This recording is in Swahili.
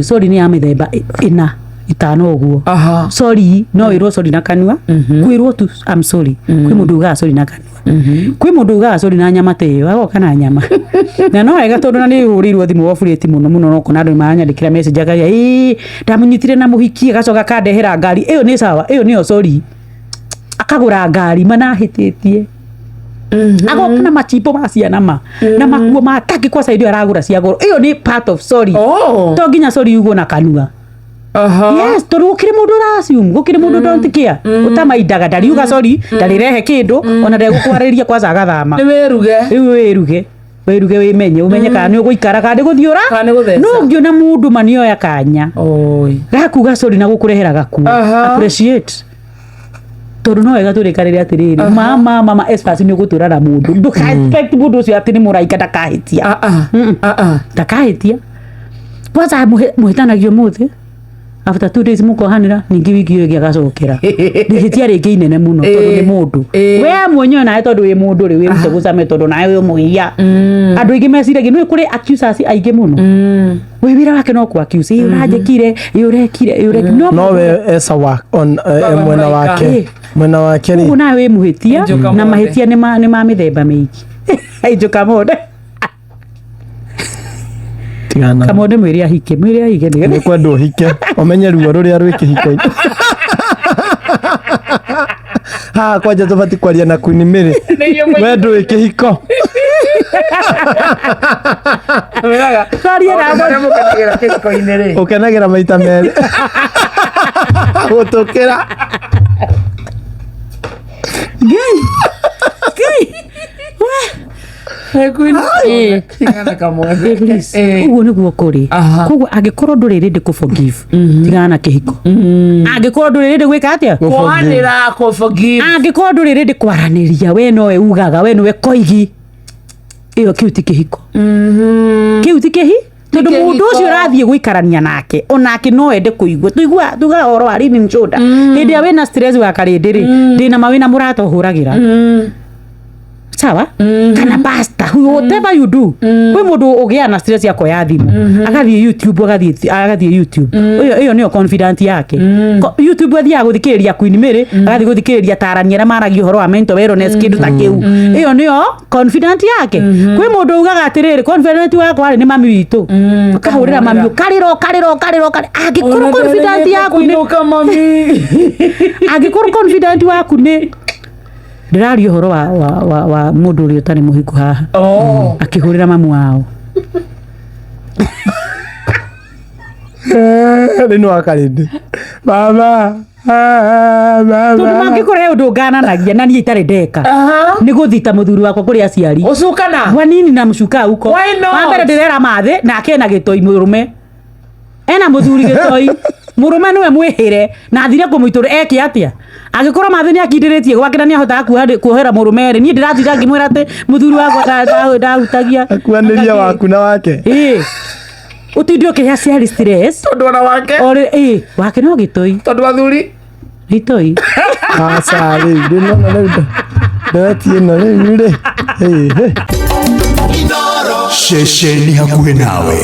Sorry ni ya mithemba ina itano uguo. Sorry no irwo sorry na kanua. Kwirwo tu I'm sorry. Kwi mundu uga sorry na kanua. Kwi mundu uga sorry na nyama te agoka na nyama. Na no ega tondu na ni urirwo thimu ofuriti muno no kuna andu manyandikira message akaria ndamunyitire na muhiki agacoka kandehera ngari iyo ni sawa iyo niyo sorry. Akagura ngari manahititie. Agoka na machipo ma ciana ma na makuo mataki kwa saidio aragura cia goro iyo ni part of sorry. To nginya sorry ugo na kanua. Yes, tondu gukire mundu racium gukire mundu don't care utamaindaga ndari uga sorry ndari rehe kindu ona ndegukwaririria kwanza agathama ni wiruge wimenye umenye kana ni uguikara kana guthiura no ngiona mundu manioya kanya gakuga sorry na gukurehera gaku appreciate tondu no wega turikariria atiriri mama experts ni ugutura na mundu nduka expect mundu ucio ati ni muraika ndakahitia ndakahitia kwanza muhitanagio muthe after 2 days mukohanira ningi wiki iyo gagacokera ndigitia ringi inene muno tondu ni mundu we mwenyewe nae tondu wi mundu ri wi mute gucame tondu nae wi mugia andu ingi meciragia ni kuri accusers aingi muno we wira wake no ku accuse urajekire urekire no we esa work on mwena wake ni una we muhitia na mahitia ni ma mithemba mingi aijuka mode Kamode mwiri ahike ni kwenda uhike umenye ruo ruria rwi kihiko kwanja tubati kwaria na Queen Mary wendo wi kihiko kwaria na mukenagira kihiko inere ukenagira maita meri utukira gay uguo niguo kuri koguo angikorwo nduriri ndi ku forgive tigana na kihiko angikorwo nduriri ndi gwika atia kuhanira ku forgive angikorwo nduriri ndi kwaraniria we no we ugaga we no we koigi iyo kiuti kihiko kiuti kihi tondu mundu ucio rathie guikarania nake onake no ende kuigua tuga oro ari ni njoda hindi ya wena stress wa karindiri ndina mawina murata uhuragira sawa kana basta whatever you do we mundu ugia na stress yako ya thimu agathie YouTube agathie YouTube iyo niyo confident yake YouTube athia guthikiriria Queen Mary agathie guthikiriria taranyera maragi horo wa mental wellness kindu ta kiu iyo niyo confident yake we mundu ugaga atiriri confident yako ari ni mami witu kahurira mami kariro agikorwo confident yaku ni agikorwo confident yaku ni ndirario horo wa mundu uri utari muhiku haha akihurira mamu wao rino akarindi baba tungikore undu ngananagia na nie itari ndeka ni guthita muthuri wakwa kuri aciari ucukana wanini na mshuka uko wambere ndirera mathe na akena gitoi murume ena muthuri gitoi murume niwe mwihire na athire kumuitura eki atia agikora mathini akindiritie gwakira ni ahotaga kuohera murume ri ni ndirathira ngimwira ati muthuri wakwa ndahutagia akuaniria waku na wake utindio ke ciari stress tondu ona wake ore wake no gitoi tondu athuri gitoi asari ndino na leo ndatie na leo sheshe ni hakuhe nawe.